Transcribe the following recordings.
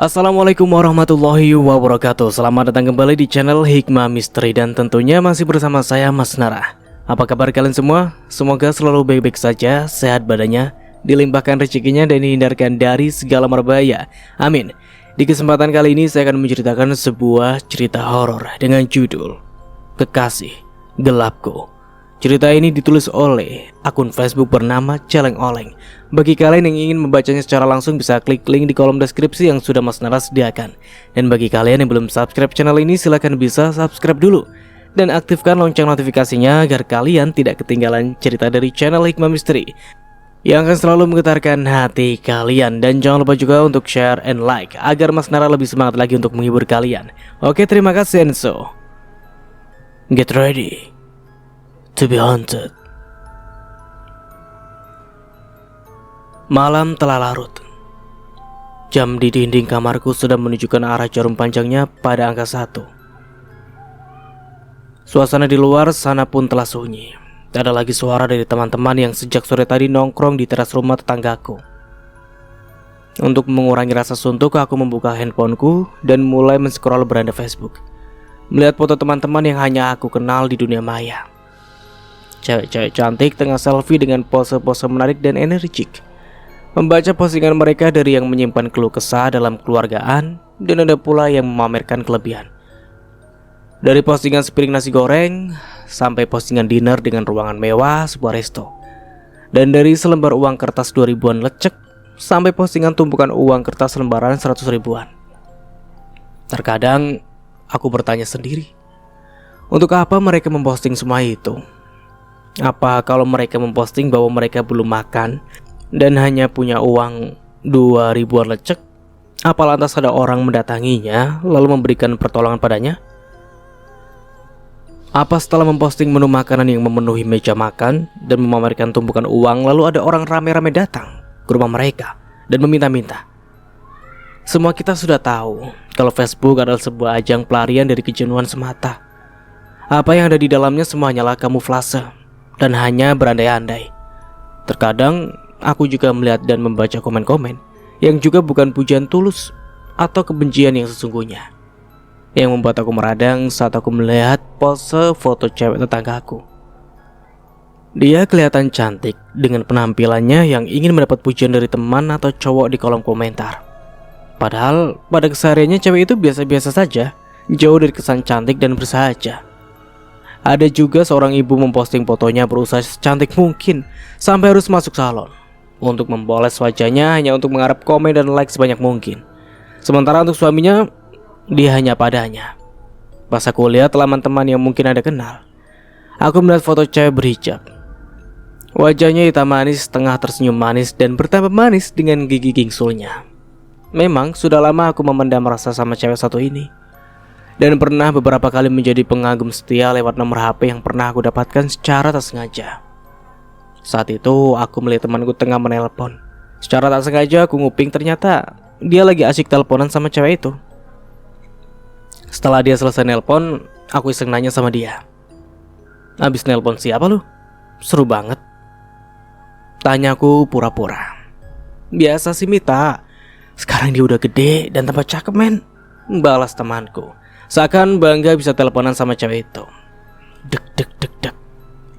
Assalamualaikum warahmatullahi wabarakatuh. Selamat datang kembali di channel Hikmah Misteri. Dan tentunya masih bersama saya Mas Nara. Apa kabar kalian semua? Semoga selalu baik-baik saja, sehat badannya, dilimpahkan rezekinya dan dihindarkan dari segala merbahaya. Amin. Di kesempatan kali ini saya akan menceritakan sebuah cerita horor dengan judul Kekasih Gelapku. Cerita ini ditulis oleh akun Facebook bernama Celeng Oleng. Bagi kalian yang ingin membacanya secara langsung bisa klik link di kolom deskripsi yang sudah Mas Nara sediakan. Dan bagi kalian yang belum subscribe channel ini silahkan bisa subscribe dulu. Dan aktifkan lonceng notifikasinya agar kalian tidak ketinggalan cerita dari channel Hikmah Misteri yang akan selalu menggetarkan hati kalian. Dan jangan lupa juga untuk share and like agar Mas Nara lebih semangat lagi untuk menghibur kalian. Oke, terima kasih. And so, get ready to be haunted. Malam telah larut. Jam di dinding kamarku sudah menunjukkan arah jarum panjangnya pada angka 1. Suasana di luar sana pun telah sunyi. Tak ada lagi suara dari teman-teman yang sejak sore tadi nongkrong di teras rumah tetanggaku. Untuk mengurangi rasa suntuk, aku membuka handphoneku dan mulai men-scroll beranda Facebook, melihat foto teman-teman yang hanya aku kenal di dunia maya. Cewek-cewek cantik tengah selfie dengan pose-pose menarik dan energik. Membaca postingan mereka dari yang menyimpan keluh kesah dalam keluargaan, dan ada pula yang memamerkan kelebihan. Dari postingan sepiring nasi goreng, sampai postingan dinner dengan ruangan mewah sebuah resto. Dan dari selembar uang kertas 2000-an lecek, sampai postingan tumpukan uang kertas lembaran 100 ribuan. Terkadang, aku bertanya sendiri, untuk apa mereka memposting semua itu? Apa kalau mereka memposting bahwa mereka belum makan dan hanya punya uang 2000-an lecek? Apa lantas ada orang mendatanginya lalu memberikan pertolongan padanya? Apa setelah memposting menu makanan yang memenuhi meja makan dan memamerkan tumpukan uang, lalu ada orang rame-rame datang ke rumah mereka dan meminta-minta? Semua kita sudah tahu kalau Facebook adalah sebuah ajang pelarian dari kejenuhan semata. Apa yang ada di dalamnya semua hanyalah kamuflase dan hanya berandai-andai. Terkadang aku juga melihat dan membaca komen-komen yang juga bukan pujian tulus atau kebencian yang sesungguhnya, yang membuat aku meradang saat aku melihat pose foto cewek tetanggaku. Dia kelihatan cantik dengan penampilannya yang ingin mendapat pujian dari teman atau cowok di kolom komentar. Padahal pada kesehariannya cewek itu biasa-biasa saja, jauh dari kesan cantik dan bersahaja. Ada juga seorang ibu memposting fotonya berusaha secantik mungkin sampai harus masuk salon untuk mempoles wajahnya hanya untuk mengharap komen dan like sebanyak mungkin. Sementara untuk suaminya, dia hanya padanya. Pas aku lihat teman-teman yang mungkin ada kenal, aku melihat foto cewek berhijab. Wajahnya hitam manis, tengah tersenyum manis dan bertambah manis dengan gigi gingsulnya. Memang sudah lama aku memendam rasa sama cewek satu ini, dan pernah beberapa kali menjadi pengagum setia lewat nomor HP yang pernah aku dapatkan secara tak sengaja. Saat itu aku melihat temanku tengah menelpon. Secara tak sengaja aku nguping, ternyata dia lagi asyik teleponan sama cewek itu. Setelah dia selesai nelpon, aku iseng nanya sama dia, "Abis nelpon siapa lu? Seru banget." Tanyaku pura-pura. "Biasa sih Mita, sekarang dia udah gede dan tambah cakep men," balas temanku. Seakan bangga bisa teleponan sama cewek itu. Dek dek dek dek.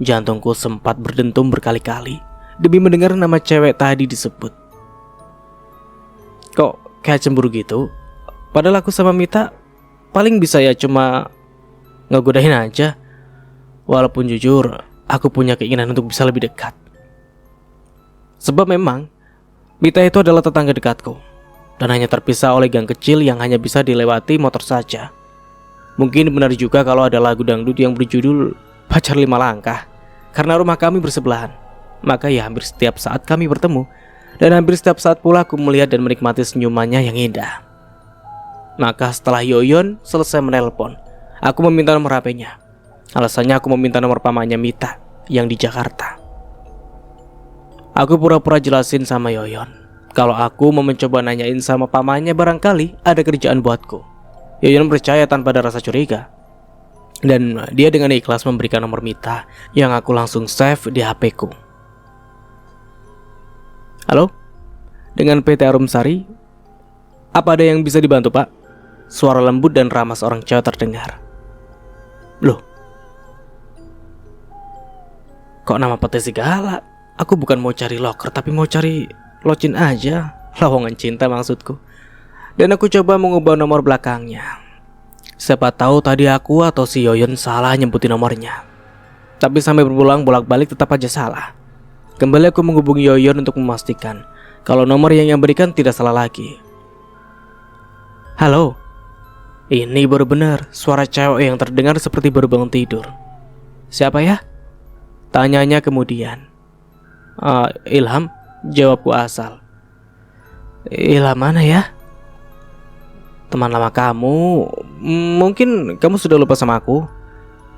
Jantungku sempat berdentum berkali-kali demi mendengar nama cewek tadi disebut. Kok kayak cemburu gitu? Padahal aku sama Mita paling bisa ya cuma ngegodain aja. Walaupun jujur, aku punya keinginan untuk bisa lebih dekat. Sebab memang Mita itu adalah tetangga dekatku dan hanya terpisah oleh gang kecil yang hanya bisa dilewati motor saja. Mungkin benar juga kalau ada lagu dangdut yang berjudul Pacar 5 Langkah. Karena rumah kami bersebelahan, maka ya hampir setiap saat kami bertemu. Dan hampir setiap saat pula aku melihat dan menikmati senyumannya yang indah. Maka setelah Yoyon selesai menelpon, aku meminta nomor HP-nya. Alasannya aku meminta nomor pamannya Mita yang di Jakarta. Aku pura-pura jelasin sama Yoyon kalau aku mau mencoba nanyain sama pamannya, barangkali ada kerjaan buatku. Yoyon percaya tanpa ada rasa curiga, dan dia dengan ikhlas memberikan nomor Mita yang aku langsung save di HP-ku. "Halo, dengan PT Arumsari, Apa ada yang bisa dibantu, Pak? Suara lembut dan ramah seorang cewek terdengar. Loh, kok nama peti segala? Aku bukan mau cari loker, tapi mau cari locin aja. Lowongan cinta maksudku. Dan aku coba mengubah nomor belakangnya. Siapa tahu tadi aku atau si Yoyon salah nyebutin nomornya. Tapi sampai berulang bolak-balik tetap aja salah. Kembali aku menghubungi Yoyon untuk memastikan kalau nomor yang berikan tidak salah lagi. Halo. Ini baru benar, suara cewek yang terdengar seperti baru bangun tidur. Siapa ya? Tanyanya kemudian. Ilham, jawabku asal. Ilham mana ya? Teman lama kamu. Mungkin kamu sudah lupa sama aku,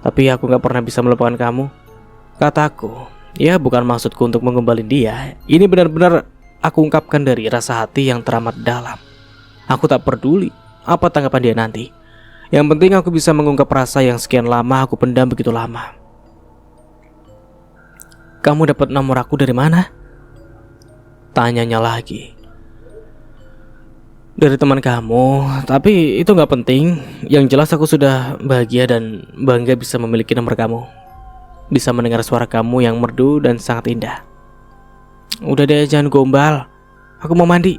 tapi aku gak pernah bisa melupakan kamu. Kataku. Ya bukan maksudku untuk menggembalin dia. Ini benar-benar aku ungkapkan dari rasa hati yang teramat dalam. Aku tak peduli apa tanggapan dia nanti. Yang penting aku bisa mengungkap rasa yang sekian lama aku pendam begitu lama. Kamu dapat nomor aku dari mana? Tanyanya lagi. Dari teman kamu, tapi itu gak penting. Yang jelas aku sudah bahagia dan bangga bisa memiliki nomor kamu. Bisa mendengar suara kamu yang merdu dan sangat indah. Udah deh, jangan gombal. Aku mau mandi.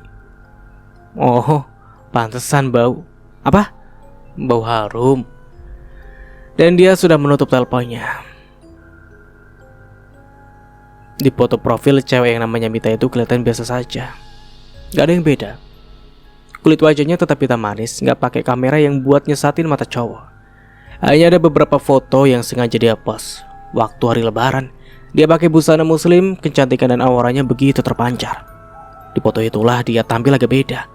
Oh, pantesan bau. Apa? Bau harum. Dan dia sudah menutup teleponnya. Di foto profil cewek yang namanya Mita itu kelihatan biasa saja. Gak ada yang beda. Kulit wajahnya tetap hitam manis, gak pakai kamera yang buat nyesatin mata cowok. Hanya ada beberapa foto yang sengaja dia post. Waktu hari lebaran, dia pakai busana muslim, kecantikan dan auranya begitu terpancar. Di foto itulah dia tampil agak beda.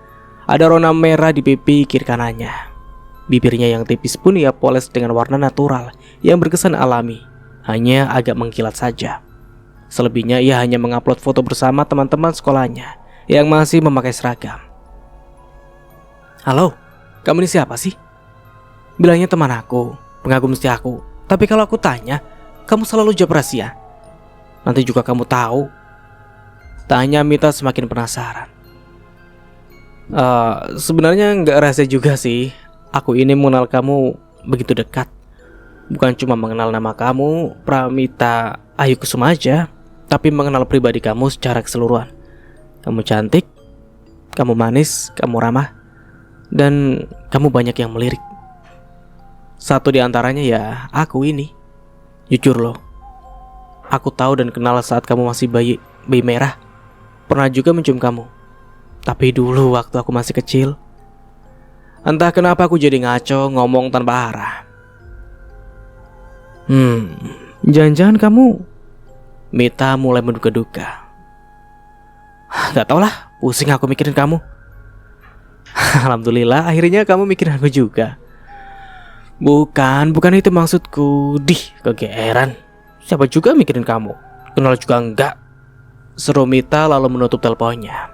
Ada rona merah di pipi kiri kanannya. Bibirnya yang tipis pun ia poles dengan warna natural yang berkesan alami, hanya agak mengkilat saja. Selebihnya ia hanya mengupload foto bersama teman-teman sekolahnya yang masih memakai seragam. Halo, kamu ini siapa sih? Bilangnya teman aku, pengagum setia aku. Tapi kalau aku tanya, kamu selalu jawab rahasia. Nanti juga kamu tahu. Tanya Mita semakin penasaran. Sebenarnya nggak rahasia juga sih. Aku ini mengenal kamu begitu dekat. Bukan cuma mengenal nama kamu, Pramita Ayu Kusuma aja, tapi mengenal pribadi kamu secara keseluruhan. Kamu cantik, kamu manis, kamu ramah, dan kamu banyak yang melirik. Satu di antaranya ya aku ini. Jujur loh, aku tahu dan kenal saat kamu masih bayi merah. Pernah juga mencium kamu. Tapi dulu waktu aku masih kecil. Entah kenapa aku jadi ngaco ngomong tanpa arah. Jangan-jangan kamu... Mita mulai menduga-duga. Gak tau lah, pusing aku mikirin kamu. Alhamdulillah akhirnya kamu mikirin aku juga. Bukan itu maksudku. Kegeeran. Siapa juga mikirin kamu? Kenal juga enggak. Seru Mita lalu menutup teleponnya.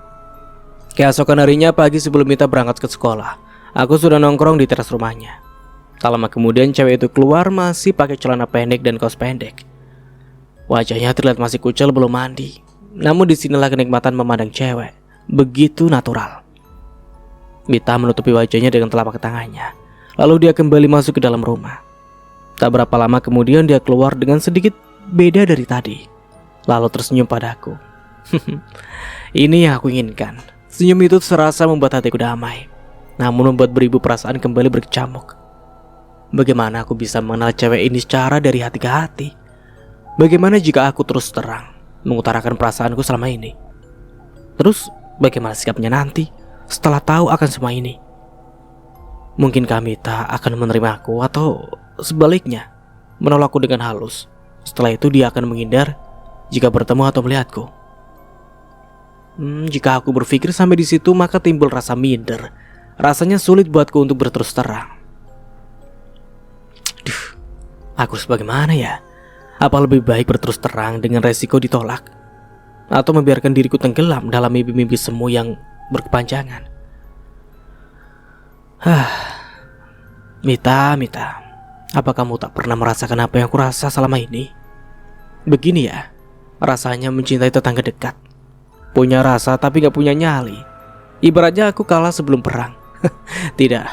Keesokan harinya pagi sebelum Mita berangkat ke sekolah, aku sudah nongkrong di teras rumahnya. Tak lama kemudian cewek itu keluar masih pakai celana pendek dan kaos pendek. Wajahnya terlihat masih kucel belum mandi. Namun disinilah kenikmatan memandang cewek. Begitu natural. Mita menutupi wajahnya dengan telapak tangannya. Lalu dia kembali masuk ke dalam rumah. Tak berapa lama kemudian dia keluar dengan sedikit beda dari tadi. Lalu tersenyum padaku. Ini yang aku inginkan. Senyum itu serasa membuat hatiku damai. Namun membuat beribu perasaan kembali berkecamuk. Bagaimana aku bisa mengenal cewek ini secara dari hati ke hati? Bagaimana jika aku terus terang mengutarakan perasaanku selama ini? Terus bagaimana sikapnya nanti setelah tahu akan semua ini? Mungkinkah Mita akan menerima aku atau sebaliknya menolakku dengan halus? Setelah itu dia akan menghindar jika bertemu atau melihatku. Jika aku berpikir sampai di situ maka timbul rasa minder. Rasanya sulit buatku untuk berterus terang. Aku harus bagaimana ya? Apa lebih baik berterus terang dengan resiko ditolak? Atau membiarkan diriku tenggelam dalam mimpi-mimpi semu yang berkepanjangan? Mita, apa kamu tak pernah merasakan apa yang aku rasa selama ini? Begini ya, rasanya mencintai tetangga dekat. Punya rasa tapi gak punya nyali. Ibaratnya aku kalah sebelum perang. Tidak,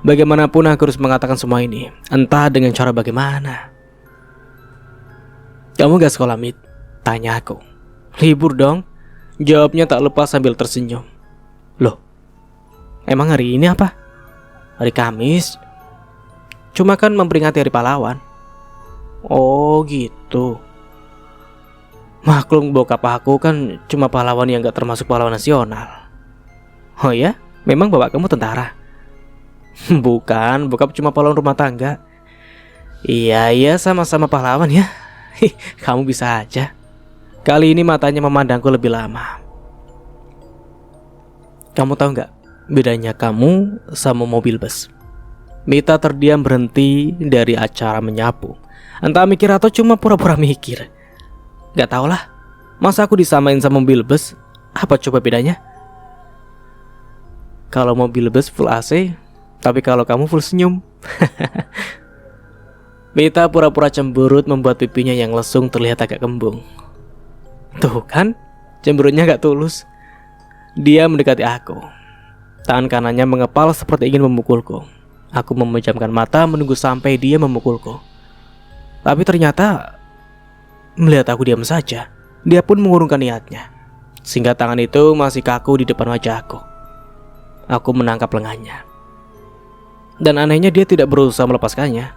bagaimanapun aku harus mengatakan semua ini, entah dengan cara bagaimana. Kamu gak sekolah, Mit? Tanya aku. Libur dong, jawabnya tak lepas sambil tersenyum. Loh, emang hari ini apa? Hari Kamis? Cuma kan memperingati hari pahlawan. Oh gitu. Maklum bokap aku kan cuma pahlawan yang gak termasuk pahlawan nasional. Oh ya? Memang bapak kamu tentara? Bukan, bokap cuma pahlawan rumah tangga. Iya, sama-sama pahlawan ya. Kamu bisa aja. Kali ini matanya memandangku lebih lama. Kamu tahu gak bedanya kamu sama mobil bus? Mita terdiam berhenti dari acara menyapu. Entah mikir atau cuma pura-pura mikir. Gak tau lah, masa aku disamain sama mobil bus? Apa coba bedanya? Kalau mobil bus full AC, tapi kalau kamu full senyum. Mita pura-pura cemberut membuat pipinya yang lesung terlihat agak kembung. Tuh kan, cemberutnya gak tulus. Dia mendekati aku. Tangan kanannya mengepal seperti ingin memukulku. Aku memejamkan mata menunggu sampai dia memukulku. Tapi ternyata melihat aku diam saja, dia pun mengurungkan niatnya. Sehingga tangan itu masih kaku di depan wajahku. Aku menangkap lengannya. Dan anehnya dia tidak berusaha melepaskannya.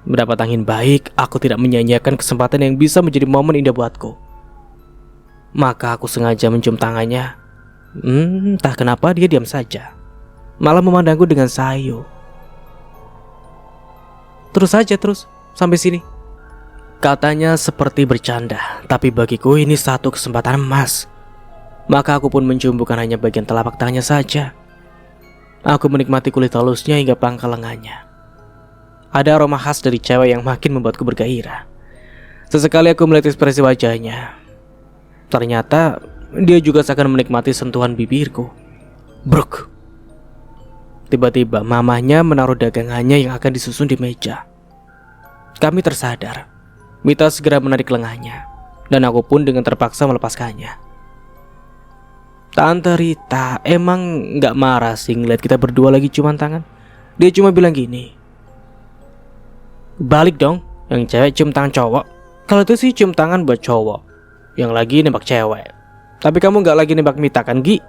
Mendapat angin baik, aku tidak menyanyiakan kesempatan yang bisa menjadi momen indah buatku. Maka aku sengaja mencium tangannya. Entah kenapa dia diam saja, malah memandangku dengan sayu. Terus saja, sampai sini, katanya seperti bercanda. Tapi bagiku ini satu kesempatan emas. Maka aku pun mencium bukan hanya bagian telapak tangannya saja. Aku menikmati kulit halusnya hingga pangkal lengannya. Ada aroma khas dari cewek yang makin membuatku bergairah. Sesekali aku melihat ekspresi wajahnya. Ternyata dia juga seakan menikmati sentuhan bibirku. Bruk. Tiba-tiba mamahnya menaruh dagangannya yang akan disusun di meja. Kami tersadar. Mita segera menarik lengannya, dan aku pun dengan terpaksa melepaskannya. Tante Rita emang gak marah sih ngeliat kita berdua lagi ciuman tangan. Dia cuma bilang gini, balik dong, yang cewek cium tangan cowok. Kalau itu sih cium tangan buat cowok yang lagi nembak cewek. Tapi kamu gak lagi nembak Mita kan, Gi?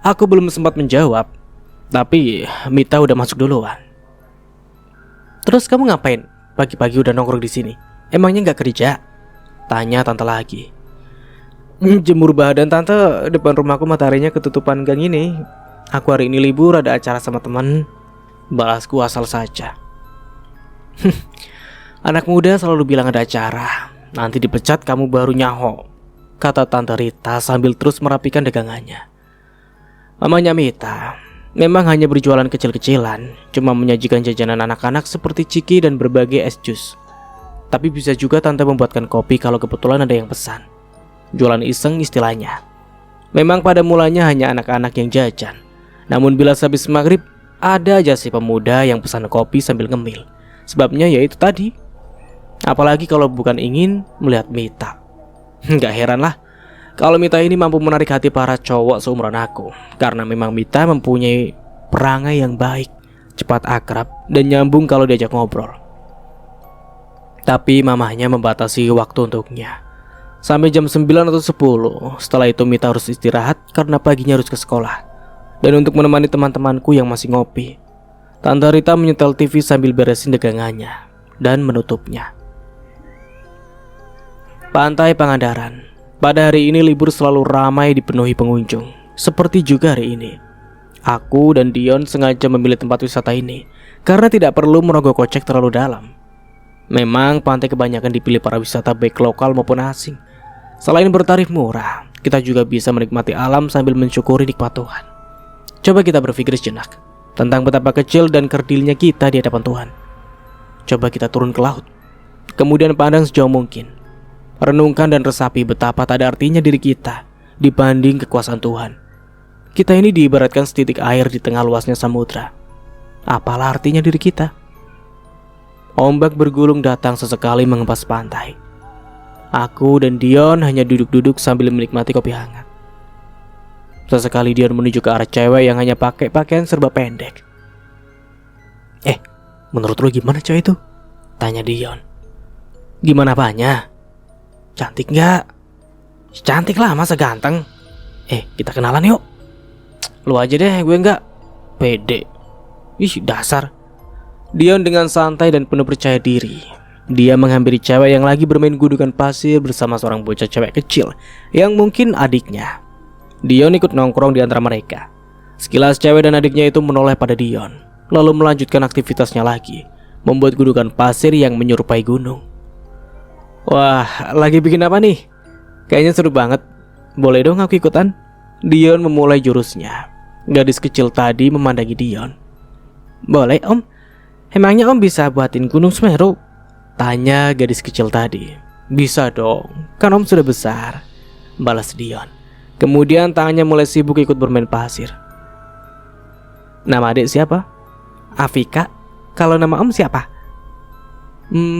Aku belum sempat menjawab, tapi Mita udah masuk duluan. Terus kamu ngapain? Pagi-pagi udah nongkrong di sini. Emangnya gak kerja? Tanya tante lagi. Jemur badan tante, depan rumahku mataharinya ketutupan gang ini. Aku hari ini libur, ada acara sama teman. Balasku asal saja. Anak muda selalu bilang ada acara, nanti dipecat kamu baru nyaho, kata Tante Rita sambil terus merapikan dagangannya. Mamanya Mita memang hanya berjualan kecil-kecilan, cuma menyajikan jajanan anak-anak seperti ciki dan berbagai es jus. Tapi bisa juga tante membuatkan kopi kalau kebetulan ada yang pesan. Jualan iseng istilahnya. Memang pada mulanya hanya anak-anak yang jajan. Namun bila habis maghrib, ada aja si pemuda yang pesan kopi sambil ngemil. Sebabnya yaitu tadi. Apalagi kalau bukan ingin melihat Mita. Gak heran lah kalau Mita ini mampu menarik hati para cowok seumuran aku. Karena memang Mita mempunyai perangai yang baik, cepat akrab, dan nyambung kalau diajak ngobrol. Tapi mamahnya membatasi waktu untuknya sampai jam 9 atau 10. Setelah itu Mita harus istirahat karena paginya harus ke sekolah. Dan untuk menemani teman-temanku yang masih ngopi, Tante Rita menyetel TV sambil beresin dagangannya dan menutupnya. Pantai Pangandaran. Pada hari ini libur selalu ramai dipenuhi pengunjung. Seperti juga hari ini. Aku dan Dion sengaja memilih tempat wisata ini karena tidak perlu merogoh kocek terlalu dalam. Memang pantai kebanyakan dipilih para wisata baik lokal maupun asing. Selain bertarif murah, kita juga bisa menikmati alam sambil mensyukuri nikmat Tuhan. Coba kita berpikir sejenak tentang betapa kecil dan kerdilnya kita di hadapan Tuhan. Coba kita turun ke laut, kemudian pandang sejauh mungkin. Renungkan dan resapi betapa tak ada artinya diri kita dibanding kekuasaan Tuhan. Kita ini diibaratkan setitik air di tengah luasnya samudra. Apalah artinya diri kita? Ombak bergulung datang sesekali mengempas pantai. Aku dan Dion hanya duduk-duduk sambil menikmati kopi hangat. Sesekali Dion menuju ke arah cewek yang hanya pakai pakaian serba pendek. Menurut lu gimana cewek itu? Tanya Dion. Gimana apanya? Cantik gak? Cantik lah, masa ganteng? Kita kenalan yuk. Lu aja deh, gue enggak. Pede. Ih, dasar. Dion dengan santai dan penuh percaya diri. Dia menghampiri cewek yang lagi bermain gundukan pasir bersama seorang bocah cewek kecil yang mungkin adiknya. Dion ikut nongkrong di antara mereka. Sekilas cewek dan adiknya itu menoleh pada Dion, lalu melanjutkan aktivitasnya lagi, membuat gundukan pasir yang menyerupai gunung. Wah, lagi bikin apa nih? Kayaknya seru banget. Boleh dong aku ikutan? Dion memulai jurusnya. Gadis kecil tadi memandangi Dion. Boleh om. Emangnya om bisa buatin gunung Semeru? Tanya gadis kecil tadi. Bisa dong, kan om sudah besar, balas Dion. Kemudian tangannya mulai sibuk ikut bermain pasir. Nama adik siapa? Afika. Kalau nama om siapa?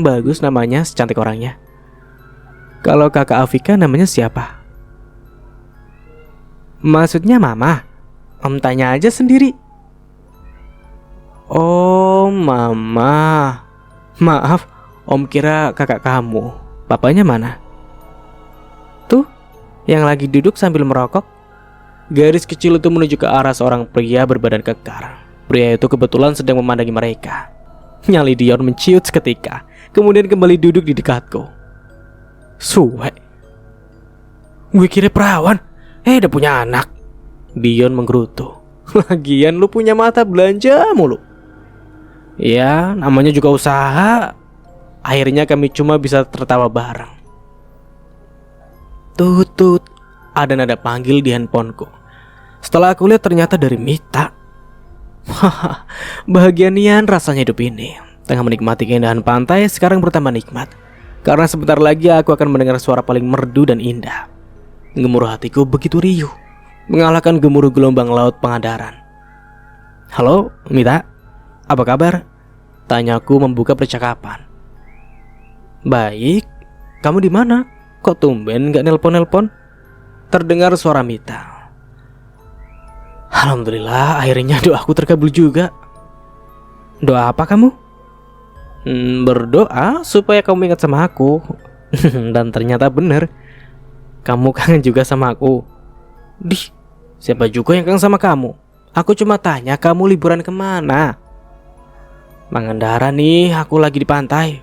Bagus namanya, secantik orangnya. Kalau kakak Afika namanya siapa? Maksudnya mama? Om tanya aja sendiri. Oh, mama. Maaf, om kira kakak kamu. Bapaknya mana? Tuh, yang lagi duduk sambil merokok. Gadis kecil itu menuju ke arah seorang pria berbadan kekar. Pria itu kebetulan sedang memandangi mereka. Nyali Dion menciut seketika, kemudian kembali duduk di dekatku. Suwe. Gue kira perawan, udah punya anak. Dion menggerutu. Lagian lu punya mata belanja mulu. Ya, namanya juga usaha. Akhirnya kami cuma bisa tertawa bareng. Tutut, ada nada panggil di handphoneku. Setelah aku lihat ternyata dari Mita. Bahagia nian rasanya hidup ini. Tengah menikmati keindahan pantai sekarang bertambah nikmat, karena sebentar lagi aku akan mendengar suara paling merdu dan indah. Gemuruh hatiku begitu riuh, mengalahkan gemuruh gelombang laut Pangandaran. Halo, Mita. Apa kabar? Tanyaku membuka percakapan. Baik. Kamu di mana? Kok tumben gak nelpon-nelpon? Terdengar suara Mita. Alhamdulillah, akhirnya doaku terkabul juga. Doa apa kamu? Berdoa supaya kamu ingat sama aku. Dan ternyata benar. Kamu kangen juga sama aku. Dih, siapa juga yang kangen sama kamu? Aku cuma tanya kamu liburan kemana. Pangandaran nih, aku lagi di pantai.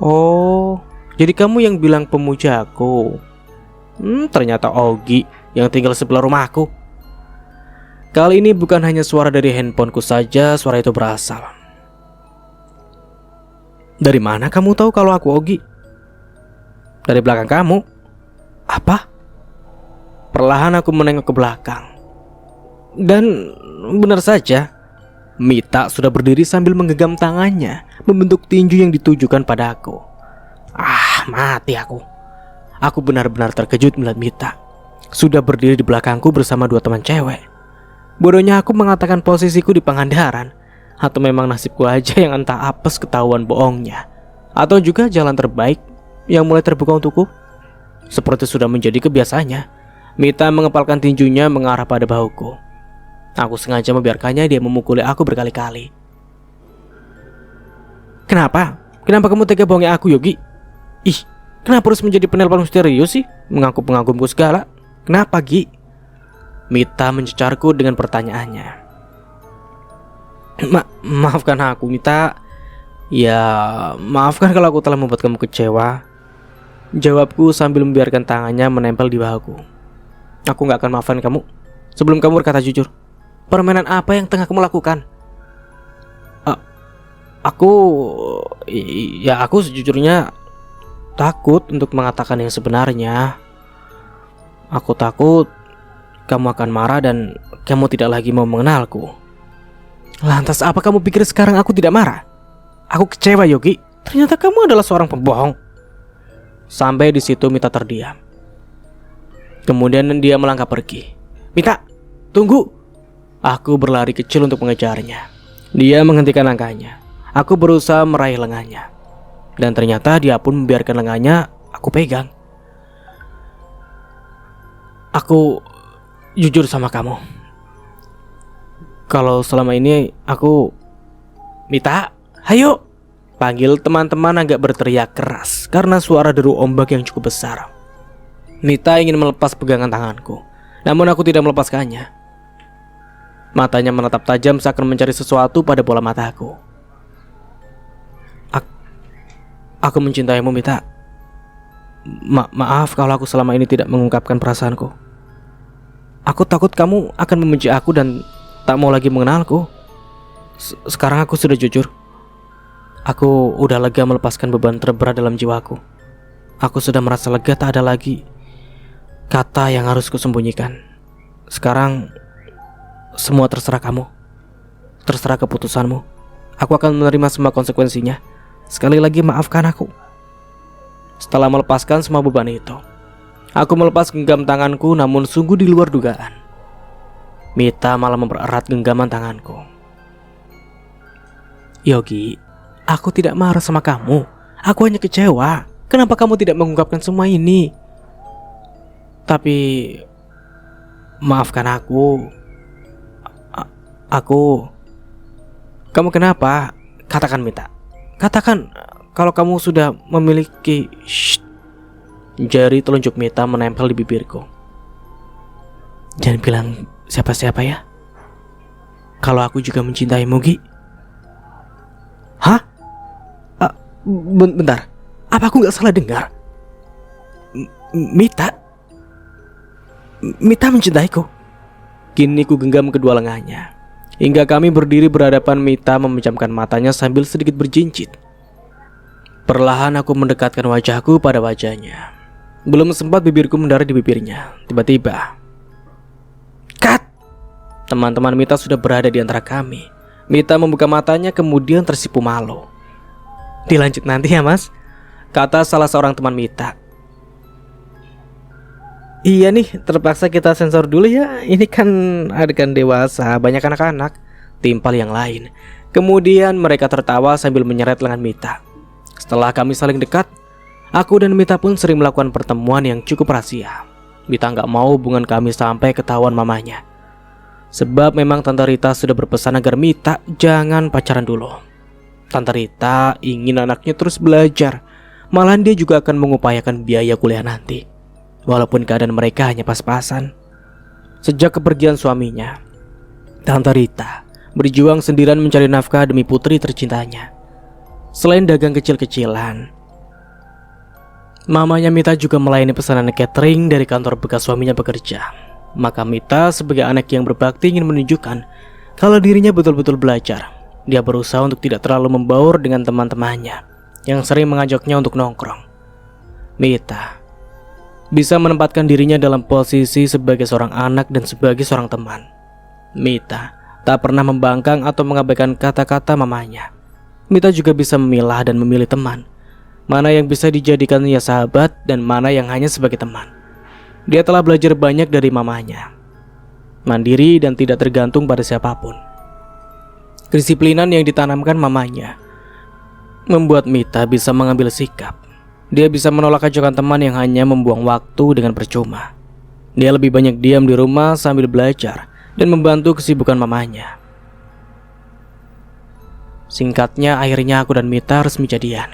Oh, jadi kamu yang bilang pemuja aku. Ternyata Ogi yang tinggal sebelah rumahku. Kali ini bukan hanya suara dari handphoneku saja, suara itu berasal. Dari mana kamu tahu kalau aku Ogi? Dari belakang kamu. Apa? Perlahan aku menengok ke belakang. Dan benar saja, Mita sudah berdiri sambil menggenggam tangannya membentuk tinju yang ditujukan padaku. Mati aku. Aku benar-benar terkejut melihat Mita sudah berdiri di belakangku bersama dua teman cewek. Bodohnya aku mengatakan posisiku di Pangandaran, atau memang nasibku aja yang entah apes ketahuan bohongnya, atau juga jalan terbaik yang mulai terbuka untukku. Seperti sudah menjadi kebiasaannya, Mita mengepalkan tinjunya mengarah pada bahuku. Aku sengaja membiarkannya dia memukuli aku berkali-kali. Kenapa? Kenapa kamu tega bohongi aku, Yogi? Ih, kenapa harus menjadi penelpon misterius sih? Mengaku pengagumku segala. Kenapa, Gi? Mita mencecarku dengan pertanyaannya. Maafkan aku, Mita. Ya, maafkan kalau aku telah membuat kamu kecewa. Jawabku sambil membiarkan tangannya menempel di bahuku. Aku gak akan maafkan kamu sebelum kamu berkata jujur. Permainan apa yang tengah kamu lakukan? Aku sejujurnya takut untuk mengatakan yang sebenarnya. Aku takut kamu akan marah dan kamu tidak lagi mau mengenalku. Lantas apa kamu pikir sekarang aku tidak marah? Aku kecewa, Yogi. Ternyata kamu adalah seorang pembohong. Sampai di situ Mita terdiam. Kemudian dia melangkah pergi. Mita, tunggu. Aku berlari kecil untuk mengejarnya. Dia menghentikan langkahnya. Aku berusaha meraih lengannya, dan ternyata dia pun membiarkan lengannya aku pegang. Aku jujur sama kamu. Kalau selama ini aku... Mita, hayo! Panggil teman-teman agak berteriak keras karena suara deru ombak yang cukup besar. Mita ingin melepas pegangan tanganku, namun aku tidak melepaskannya. Matanya menatap tajam seakan mencari sesuatu pada bola mataku. Aku mencintaimu, Mita. Maaf kalau aku selama ini tidak mengungkapkan perasaanku. Aku takut kamu akan membenci aku dan tak mau lagi mengenalku. Sekarang aku sudah jujur. Aku udah lega melepaskan beban terberat dalam jiwaku. Aku sudah merasa lega, tak ada lagi kata yang harus kusembunyikan. Sekarang semua terserah kamu. Terserah keputusanmu. Aku akan menerima semua konsekuensinya. Sekali lagi maafkan aku. Setelah melepaskan semua beban itu, aku melepas genggam tanganku, namun sungguh di luar dugaan. Mita malah mempererat genggaman tanganku. Yogi, aku tidak marah sama kamu. Aku hanya kecewa. Kenapa kamu tidak mengungkapkan semua ini? Tapi maafkan aku. Kamu kenapa? Katakan, Mita. Katakan kalau kamu sudah memiliki... Shh. Jari telunjuk Mita menempel di bibirku. Jangan bilang siapa-siapa ya. Kalau aku juga mencintaimu, Gi. Hah? Bentar. Apa aku gak salah dengar? Mita mencintaiku. Kini ku genggam kedua lengannya hingga kami berdiri berhadapan. Mita memejamkan matanya sambil sedikit berjincit. Perlahan aku mendekatkan wajahku pada wajahnya. Belum sempat bibirku mendarat di bibirnya, tiba-tiba cut! Teman-teman Mita sudah berada di antara kami. Mita membuka matanya kemudian tersipu malu. Dilanjut nanti ya, Mas, kata salah seorang teman Mita. Iya nih, terpaksa kita sensor dulu ya. Ini kan adegan dewasa, banyak anak-anak, timpal yang lain. Kemudian mereka tertawa sambil menyeret lengan Mita. Setelah kami saling dekat, aku dan Mita pun sering melakukan pertemuan yang cukup rahasia. Mita gak mau hubungan kami sampai ketahuan mamanya. Sebab memang Tante Rita sudah berpesan agar Mita jangan pacaran dulu. Tante Rita ingin anaknya terus belajar. Malahan dia juga akan mengupayakan biaya kuliah nanti, walaupun keadaan mereka hanya pas-pasan. Sejak kepergian suaminya, Tante Rita berjuang sendirian mencari nafkah demi putri tercintanya. Selain dagang kecil-kecilan, mamanya Mita juga melayani pesanan catering dari kantor bekas suaminya bekerja. Maka Mita sebagai anak yang berbakti ingin menunjukkan kalau dirinya betul-betul belajar. Dia berusaha untuk tidak terlalu membaur dengan teman-temannya yang sering mengajaknya untuk nongkrong. Mita bisa menempatkan dirinya dalam posisi sebagai seorang anak dan sebagai seorang teman. Mita tak pernah membangkang atau mengabaikan kata-kata mamanya. Mita juga bisa memilah dan memilih teman, mana yang bisa dijadikannya sahabat dan mana yang hanya sebagai teman. Dia telah belajar banyak dari mamanya, mandiri dan tidak tergantung pada siapapun. Kedisiplinan yang ditanamkan mamanya membuat Mita bisa mengambil sikap. Dia bisa menolak ajakan teman yang hanya membuang waktu dengan percuma. Dia lebih banyak diam di rumah sambil belajar dan membantu kesibukan mamanya. Singkatnya, akhirnya aku dan Mita resmi jadian.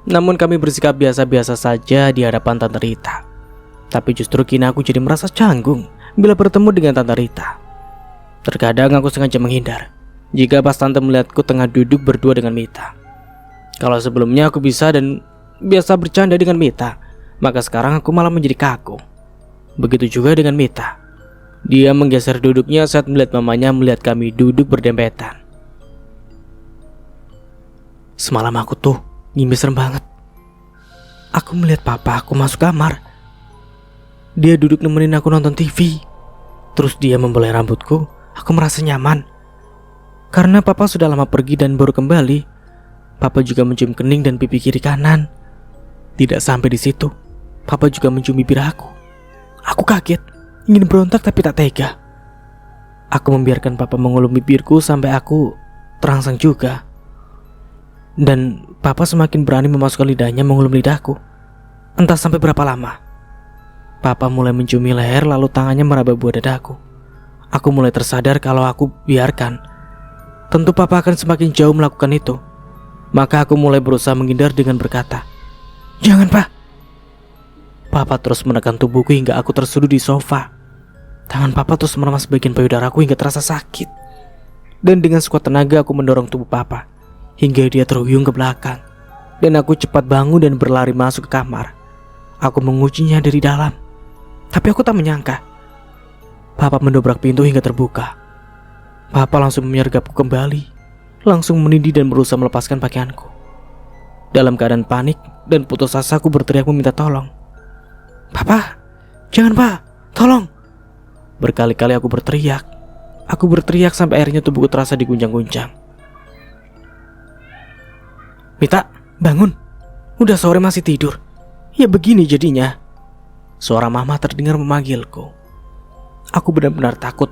Namun kami bersikap biasa-biasa saja di hadapan Tante Rita. Tapi justru kini aku jadi merasa canggung bila bertemu dengan Tante Rita. Terkadang aku sengaja menghindar jika pas Tante melihatku tengah duduk berdua dengan Mita. Kalau sebelumnya aku bisa dan biasa bercanda dengan Mita, maka sekarang aku malah menjadi kaku. Begitu juga dengan Mita. Dia menggeser duduknya saat melihat mamanya melihat kami duduk berdempetan. Semalam aku tuh ngimpi serem banget. Aku melihat papa aku masuk kamar. Dia duduk nemenin aku nonton TV. Terus dia membelai rambutku. Aku merasa nyaman. Karena papa sudah lama pergi dan baru kembali. Papa juga mencium kening dan pipi kiri kanan. Tidak sampai di situ, papa juga mencium bibir aku. Aku kaget, ingin berontak tapi tak tega. Aku membiarkan papa mengulum bibirku sampai aku terangsang juga. Dan papa semakin berani memasukkan lidahnya mengulum lidahku. Entah sampai berapa lama. Papa mulai menciumi leher lalu tangannya meraba buah dadaku. Aku mulai tersadar kalau aku biarkan, tentu papa akan semakin jauh melakukan itu. Maka aku mulai berusaha menghindar dengan berkata, "Jangan, Pak." Papa terus menekan tubuhku hingga aku tersudut di sofa. Tangan papa terus meremas bagian payudaraku hingga terasa sakit. Dan dengan sekuat tenaga aku mendorong tubuh papa hingga dia terhuyung ke belakang. Dan aku cepat bangun dan berlari masuk ke kamar. Aku menguncinya dari dalam. Tapi aku tak menyangka papa mendobrak pintu hingga terbuka. Papa langsung menyergapku kembali, langsung menindih dan berusaha melepaskan pakaianku. Dalam keadaan panik dan putus asa aku berteriak meminta tolong. "Papa, jangan, Pak, tolong." Berkali-kali aku berteriak. Aku berteriak sampai akhirnya tubuhku terasa diguncang-guncang. "Mita, bangun. Udah sore masih tidur. Ya begini jadinya." Suara mama terdengar memanggilku. Aku benar-benar takut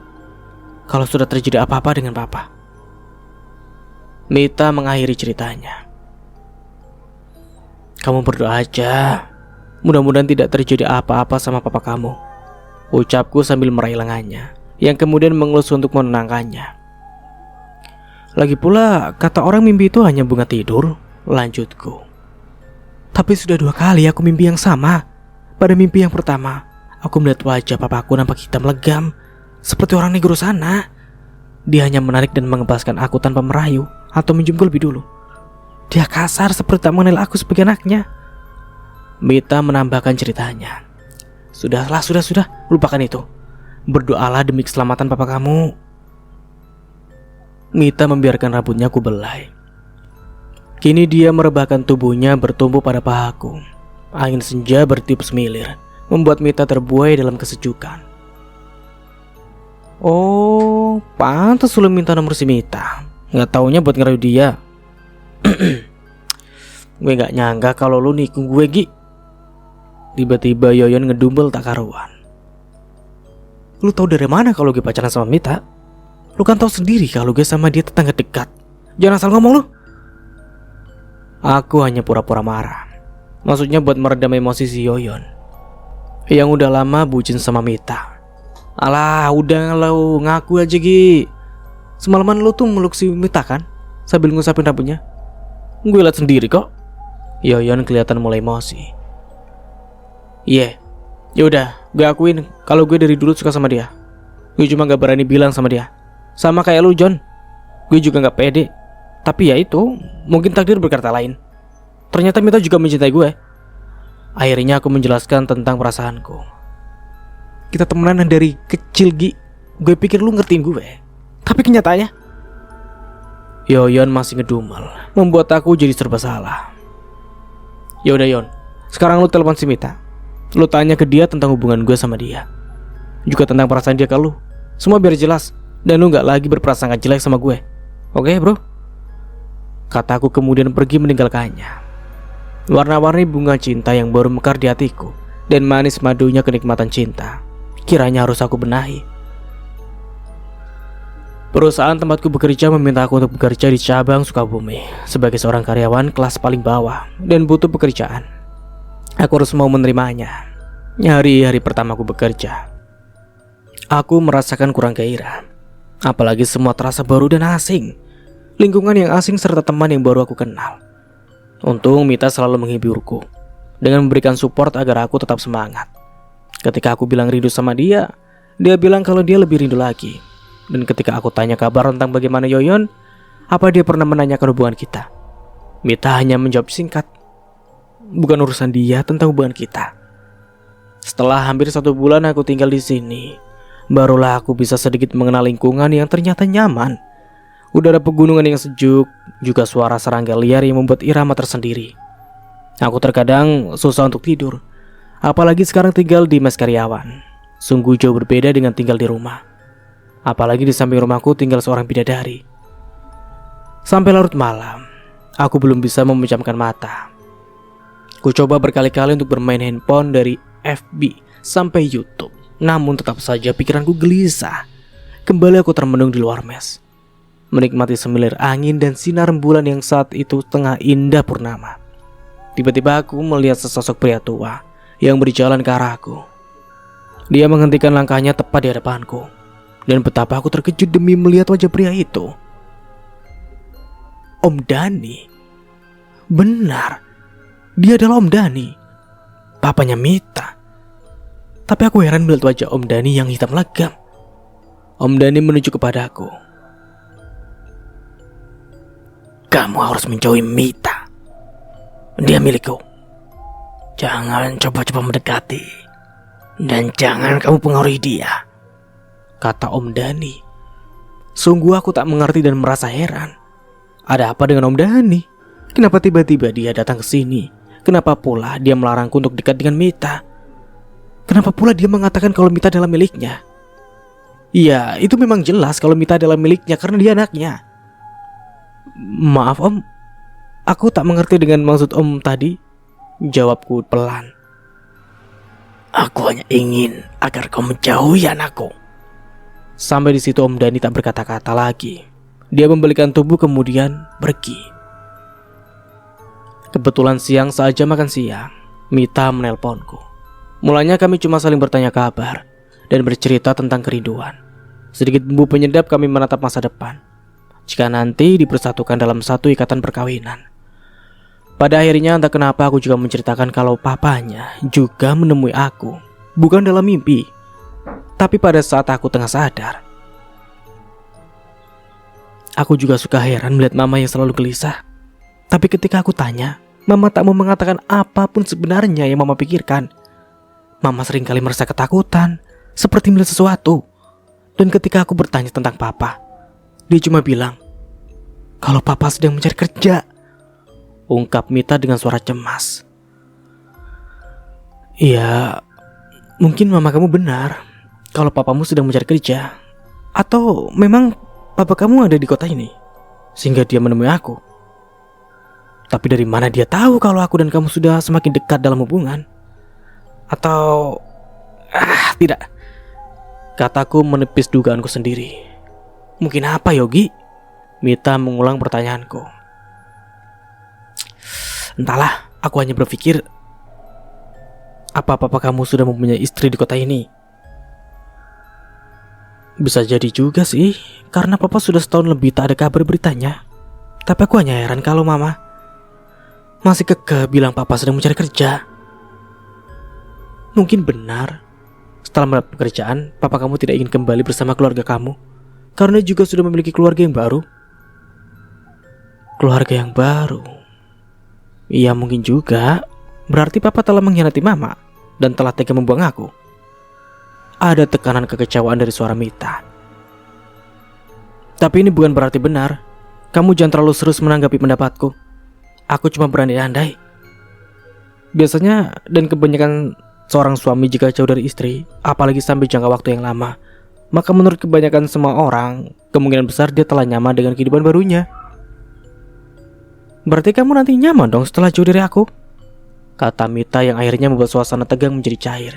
kalau sudah terjadi apa-apa dengan papa. Mita mengakhiri ceritanya. "Kamu berdoa aja. Mudah-mudahan tidak terjadi apa-apa sama papa kamu," ucapku sambil meraih lengannya, yang kemudian mengelus untuk menenangkannya. "Lagi pula kata orang mimpi itu hanya bunga tidur," lanjutku. "Tapi sudah 2 kali aku mimpi yang sama. Pada mimpi yang pertama, aku melihat wajah papaku nampak hitam legam, seperti orang negro sana. Dia hanya menarik dan mengembaskan aku tanpa merayu atau menjemput lebih dulu. Dia kasar seperti tak mengenal aku sebagai anaknya." Mita menambahkan ceritanya. Sudah, lupakan itu. Berdoalah demi keselamatan papa kamu." Mita membiarkan rambutnya ku belai. Kini dia merebahkan tubuhnya bertumpu pada pahaku. Angin senja bertiup semilir, membuat Mita terbuai dalam kesejukan. "Oh, pantas lu minta nomor si Mita. Nggak taunya buat ngerayu dia." "Gue nggak nyangka kalau lu nikung gue, Gi." Tiba-tiba Yoyon ngedumbel tak karuan. "Lu tahu dari mana kalau gue pacaran sama Mita? Lu kan tahu sendiri kalau gue sama dia tetangga dekat. Jangan asal ngomong lu." Aku hanya pura-pura marah. Maksudnya buat meredam emosi si Yoyon yang udah lama bucin sama Mita. "Alah, udah lu ngaku aja, Gi. Semalaman lu tuh meluk si Mita kan? Sambil ngusapin rambutnya. Gue liat sendiri kok." Yoyon kelihatan mulai emosi. "Iya, yaudah, gue akuin kalau gue dari dulu suka sama dia. Gue cuma gak berani bilang sama dia. Sama kayak lu, John. Gue juga gak pede. Tapi ya itu, mungkin takdir berkata lain. Ternyata Mita juga mencintai gue." Akhirnya aku menjelaskan tentang perasaanku. "Kita temenan dari kecil, Gi. Gue pikir lu ngertiin gue. Tapi kenyataannya..." Yoyon masih ngedumel, membuat aku jadi serba salah. "Yaudah, Yon, sekarang lu telepon si Mita. Lu tanya ke dia tentang hubungan gue sama dia, juga tentang perasaan dia ke lu. Semua biar jelas, dan lu gak lagi berprasangka jelek sama gue. Oke, bro?" Kataku kemudian pergi meninggalkannya. Warna-warni bunga cinta yang baru mekar di hatiku, dan manis madunya kenikmatan cinta, kiranya harus aku benahi. Perusahaan tempatku bekerja meminta aku untuk bekerja di cabang Sukabumi sebagai seorang karyawan kelas paling bawah dan butuh pekerjaan. Aku harus mau menerimanya. Hari-hari pertama aku bekerja, aku merasakan kurang gairah. Apalagi semua terasa baru dan asing. Lingkungan yang asing serta teman yang baru aku kenal. Untung Mita selalu menghiburku dengan memberikan support agar aku tetap semangat. Ketika aku bilang rindu sama dia, dia bilang kalau dia lebih rindu lagi. Dan ketika aku tanya kabar tentang bagaimana Yoyon, apa dia pernah menanyakan hubungan kita, Mita hanya menjawab singkat, "Bukan urusan dia tentang hubungan kita." Setelah hampir 1 bulan aku tinggal di sini, barulah aku bisa sedikit mengenal lingkungan yang ternyata nyaman. Udara pegunungan yang sejuk, juga suara serangga liar yang membuat irama tersendiri. Aku terkadang susah untuk tidur, apalagi sekarang tinggal di mes karyawan. Sungguh jauh berbeda dengan tinggal di rumah. Apalagi di samping rumahku tinggal seorang bidadari. Sampai larut malam, aku belum bisa memejamkan mata. Ku coba berkali-kali untuk bermain handphone dari FB sampai YouTube, namun tetap saja pikiranku gelisah. Kembali aku termenung di luar mes, menikmati semilir angin dan sinar rembulan yang saat itu tengah indah purnama. Tiba-tiba aku melihat sesosok pria tua yang berjalan ke arahku. Dia menghentikan langkahnya tepat di hadapanku. Dan betapa aku terkejut demi melihat wajah pria itu. Om Dhani. Benar. Dia adalah Om Dhani, papanya Mita. Tapi aku heran melihat wajah Om Dhani yang hitam legam. Om Dhani menunjuk kepadaku. Kamu harus menjauhi Mita. Dia milikku. Jangan coba-coba mendekati. Dan jangan kamu pengaruhi dia, kata Om Dhani. Sungguh aku tak mengerti dan merasa heran. Ada apa dengan Om Dhani? Kenapa tiba-tiba dia datang ke sini? Kenapa pula dia melarangku untuk dekat dengan Mita? Kenapa pula dia mengatakan kalau Mita adalah miliknya? Iya, itu memang jelas kalau Mita adalah miliknya karena dia anaknya. Maaf Om, aku tak mengerti dengan maksud Om tadi, jawabku pelan. Aku hanya ingin agar kau menjauhi anakku. Sampai di situ Om Dhani tak berkata-kata lagi. Dia membalikan tubuh kemudian pergi. Kebetulan siang saat jam makan siang, Mita menelponku. Mulanya kami cuma saling bertanya kabar dan bercerita tentang kerinduan. Sedikit bumbu penyedap kami menatap masa depan, jika nanti dipersatukan dalam satu ikatan perkawinan. Pada akhirnya entah kenapa aku juga menceritakan kalau papanya juga menemui aku. Bukan dalam mimpi, tapi pada saat aku tengah sadar. Aku juga suka heran melihat mama yang selalu gelisah. Tapi ketika aku tanya, mama tak mau mengatakan apapun sebenarnya yang mama pikirkan. Mama seringkali merasa ketakutan, seperti melihat sesuatu. Dan ketika aku bertanya tentang papa, dia cuma bilang, kalau papa sedang mencari kerja, ungkap Mita dengan suara cemas. Iya, mungkin mama kamu benar. Kalau papamu sedang mencari kerja. Atau memang papa kamu ada di kota ini, sehingga dia menemui aku. Tapi dari mana dia tahu kalau aku dan kamu sudah semakin dekat dalam hubungan? Atau... tidak. Kataku menepis dugaanku sendiri. Mungkin apa Yogi? Mita mengulang pertanyaanku. Entahlah, aku hanya berpikir, apa papa kamu sudah mempunyai istri di kota ini? Bisa jadi juga sih, karena papa sudah setahun lebih tak ada kabar beritanya. Tapi aku hanya heran kalau mama masih kekeh bilang papa sedang mencari kerja. Mungkin benar, setelah mendapat pekerjaan, papa kamu tidak ingin kembali bersama keluarga kamu, karena juga sudah memiliki keluarga yang baru. Keluarga yang baru. Iya mungkin juga. Berarti papa telah mengkhianati mama dan telah tega membuang aku. Ada tekanan kekecewaan dari suara Mita. Tapi ini bukan berarti benar. Kamu jangan terlalu serius menanggapi pendapatku. Aku cuma berandai-andai. Biasanya dan kebanyakan seorang suami jika jauh dari istri, apalagi sampai jangka waktu yang lama, maka menurut kebanyakan semua orang, kemungkinan besar dia telah nyaman dengan kehidupan barunya. Berarti kamu nanti nyaman dong setelah jauh dari aku, kata Mita yang akhirnya membuat suasana tegang menjadi cair.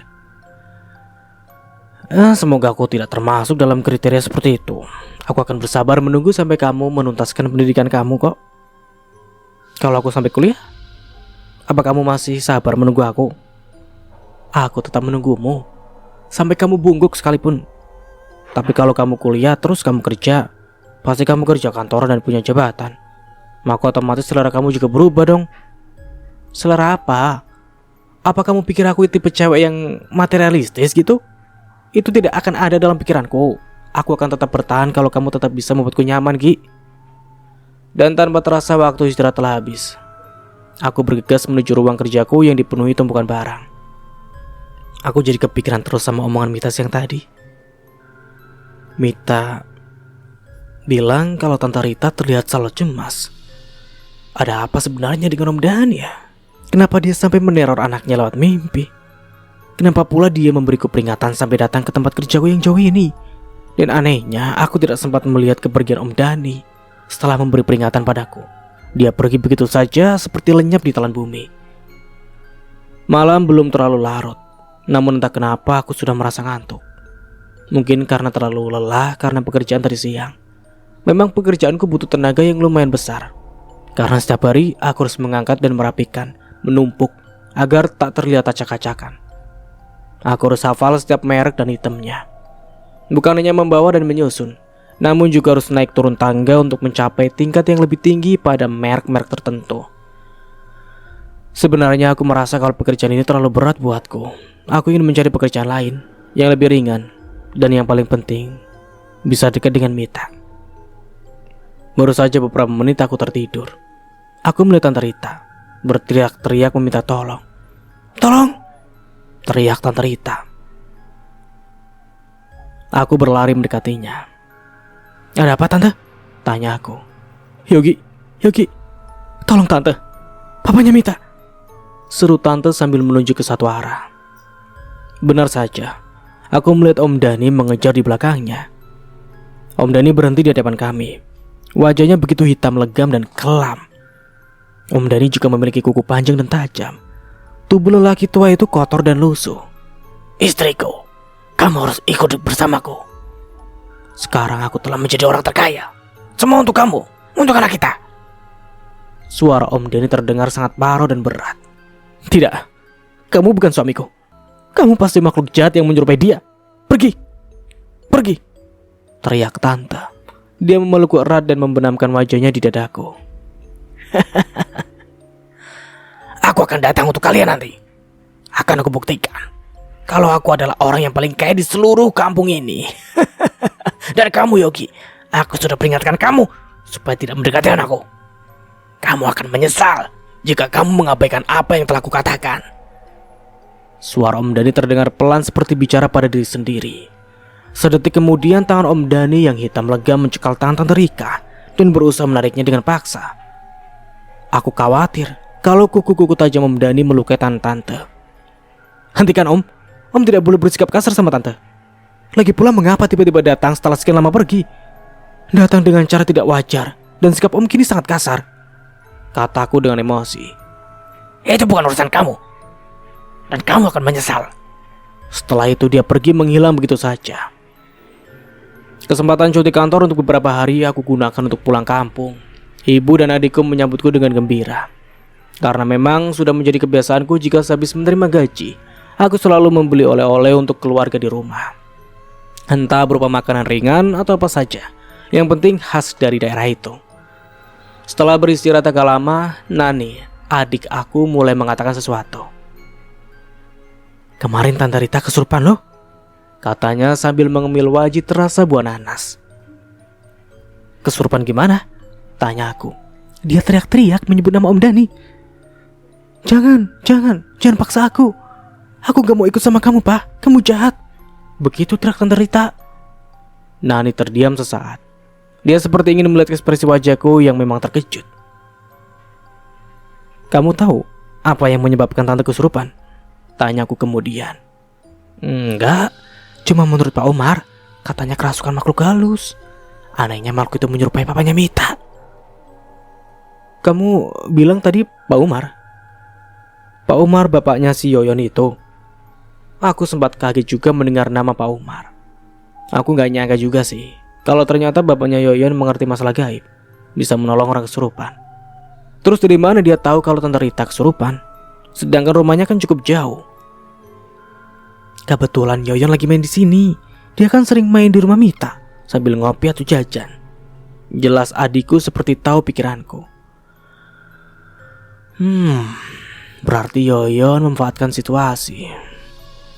Semoga aku tidak termasuk dalam kriteria seperti itu. Aku akan bersabar menunggu sampai kamu menuntaskan pendidikan kamu kok. Kalau aku sampai kuliah, apa kamu masih sabar menunggu aku? Aku tetap menunggumu sampai kamu bungkuk sekalipun. Tapi kalau kamu kuliah terus kamu kerja, pasti kamu kerja kantoran dan punya jabatan, maka otomatis selera kamu juga berubah dong. Selera apa? Apa kamu pikir aku tipe cewek yang materialistis gitu? Itu tidak akan ada dalam pikiranku. Aku akan tetap bertahan kalau kamu tetap bisa membuatku nyaman, Gi. Dan tanpa terasa waktu istirahat telah habis. Aku bergegas menuju ruang kerjaku yang dipenuhi tumpukan barang. Aku jadi kepikiran terus sama omongan Mita siang tadi. Mita bilang kalau Tante Rita terlihat selalu cemas. Ada apa sebenarnya dengan Om Dhani ya? Kenapa dia sampai meneror anaknya lewat mimpi? Kenapa pula dia memberiku peringatan sampai datang ke tempat kerjaku yang jauh ini? Dan anehnya, aku tidak sempat melihat kepergian Om Dhani. Setelah memberi peringatan padaku, dia pergi begitu saja seperti lenyap di telan bumi. Malam belum terlalu larut, namun entah kenapa aku sudah merasa ngantuk. Mungkin karena terlalu lelah karena pekerjaan tadi siang. Memang pekerjaanku butuh tenaga yang lumayan besar, karena setiap hari aku harus mengangkat dan merapikan, menumpuk, agar tak terlihat acak-acakan. Aku harus hafal setiap merek dan itemnya. Bukan hanya membawa dan menyusun, namun juga harus naik turun tangga untuk mencapai tingkat yang lebih tinggi pada merek-merek tertentu. Sebenarnya aku merasa kalau pekerjaan ini terlalu berat buatku. Aku ingin mencari pekerjaan lain yang lebih ringan, dan yang paling penting, bisa dekat dengan Mita. Baru saja beberapa menit aku tertidur. Aku melihat Tante Rita berteriak-teriak meminta tolong. "Tolong!" teriak Tante Rita. Aku berlari mendekatinya. "Ada apa, Tante?" tanya aku. Yogi, tolong Tante, papanya Mita," seru Tante sambil menunjuk ke satu arah. Benar saja, aku melihat Om Dhani mengejar di belakangnya. Om Dhani berhenti di hadapan kami. Wajahnya begitu hitam legam dan kelam. Om Dhani juga memiliki kuku panjang dan tajam. Tubuh lelaki tua itu kotor dan lusuh. "Istriku, kamu harus ikut bersamaku. Sekarang aku telah menjadi orang terkaya. Semua untuk kamu, untuk anak kita." Suara Om Dhani terdengar sangat parau dan berat. "Tidak, kamu bukan suamiku. Kamu pasti makhluk jahat yang menyerupai dia. Pergi, pergi!" teriak Tante. Dia memelukku erat dan membenamkan wajahnya di dadaku. "Aku akan datang untuk kalian nanti. Akan aku buktikan kalau aku adalah orang yang paling kaya di seluruh kampung ini." "Dan kamu Yogi, aku sudah peringatkan kamu supaya tidak mendekati anakku. Kamu akan menyesal jika kamu mengabaikan apa yang telah kukatakan." Suara Om Dhani terdengar pelan seperti bicara pada diri sendiri. Sedetik kemudian tangan Om Dhani yang hitam legam mencekal tangan Tante Rika dan berusaha menariknya dengan paksa. Aku khawatir kalau kuku-kuku tajam Om Dhani melukai tangan Tante. "Hentikan Om, Om tidak boleh bersikap kasar sama Tante. Lagi pula mengapa tiba-tiba datang setelah sekian lama pergi? Datang dengan cara tidak wajar dan sikap Om kini sangat kasar," kataku dengan emosi. "Itu bukan urusan kamu, dan kamu akan menyesal." Setelah itu dia pergi menghilang begitu saja. Kesempatan cuti kantor untuk beberapa hari aku gunakan untuk pulang kampung. Ibu dan adikku menyambutku dengan gembira. Karena memang sudah menjadi kebiasaanku jika sehabis menerima gaji, aku selalu membeli oleh-oleh untuk keluarga di rumah. Entah berupa makanan ringan atau apa saja, yang penting khas dari daerah itu. Setelah beristirahat agak lama, Nani, adik aku, mulai mengatakan sesuatu. "Kemarin Tante Rita kesurupan loh," katanya sambil mengemil wajit terasa buah nanas. "Kesurupan gimana?" tanya aku. "Dia teriak-teriak menyebut nama Om Dhani." Jangan paksa aku. Aku gak mau ikut sama kamu, Pak. Kamu jahat." Begitu teriak Tante Rita. Nani terdiam sesaat. Dia seperti ingin melihat ekspresi wajahku yang memang terkejut. "Kamu tahu apa yang menyebabkan Tante kesurupan?" tanyaku kemudian. "Enggak, cuma menurut Pak Umar, katanya kerasukan makhluk halus. Anehnya makhluk itu menyerupai papanya Mita." "Kamu bilang tadi Pak Umar?" "Pak Umar bapaknya si Yoyon itu." Aku sempat kaget juga mendengar nama Pak Umar. Aku gak nyangka juga sih kalau ternyata bapaknya Yoyon mengerti masalah gaib, bisa menolong orang kesurupan. Terus dari mana dia tahu kalau Tante Rita kesurupan? Sedangkan rumahnya kan cukup jauh. "Kebetulan Yoyon lagi main di sini. Dia kan sering main di rumah Mita sambil ngopi atau jajan." Jelas adikku seperti tahu pikiranku. Berarti Yoyon memanfaatkan situasi.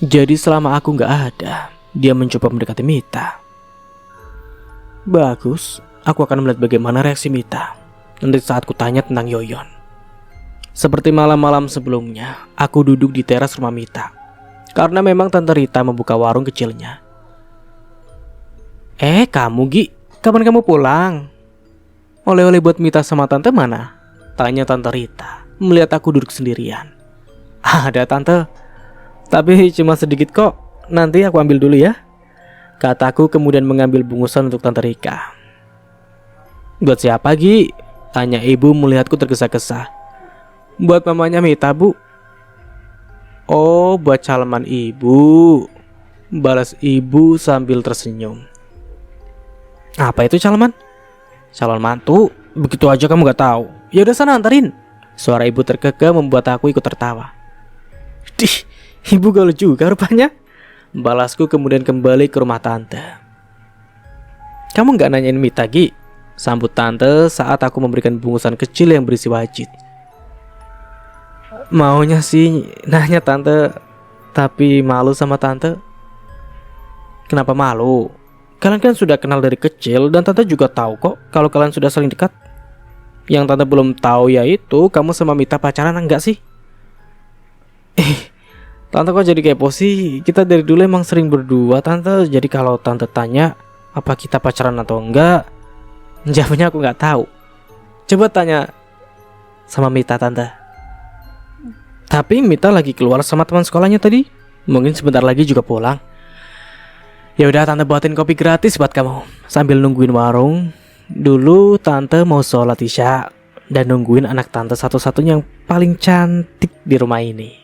Jadi selama aku gak ada, dia mencoba mendekati Mita. Bagus, aku akan melihat bagaimana reaksi Mita nanti saat kutanya tentang Yoyon. Seperti malam-malam sebelumnya, aku duduk di teras rumah Mita. Karena memang Tante Rita membuka warung kecilnya. "Kamu Gi, kapan kamu pulang? Oleh-oleh buat Mita sama Tante mana?" tanya Tante Rita melihat aku duduk sendirian. "Ada Tante, tapi cuma sedikit kok. Nanti aku ambil dulu ya," kataku kemudian mengambil bungkusan untuk Tante Rika. "Buat siapa Gi?" tanya ibu melihatku tergesa-gesa. "Buat mamanya Mita, Bu." "Oh, buat caleman ibu," balas ibu sambil tersenyum. "Apa itu caleman?" "Calon mantu. Begitu aja kamu gak tahu? Ya udah sana antarin." Suara ibu terkekeh membuat aku ikut tertawa. "Dih, Ibu gaul juga rupanya. Balasku kemudian kembali ke rumah tante. Kamu gak nanyain Mita, Gi? Sambut tante saat aku memberikan bungkusan kecil yang berisi wajit. Maunya sih nanya tante, tapi malu sama tante. Kenapa malu? Kalian kan sudah kenal dari kecil dan tante juga tahu kok kalau kalian sudah saling dekat. Yang tante belum tahu yaitu kamu sama Mita pacaran enggak sih? Tante kok jadi kepo sih? Kita dari dulu emang sering berdua tante. Jadi kalau tante tanya apa kita pacaran atau enggak, jawabnya aku nggak tahu. Coba tanya sama Mita tante. Tapi Mita lagi keluar sama teman sekolahnya tadi. Mungkin sebentar lagi juga pulang. Ya udah tante buatin kopi gratis buat kamu sambil nungguin warung. Dulu tante mau sholat isya dan nungguin anak tante satu-satunya yang paling cantik di rumah ini.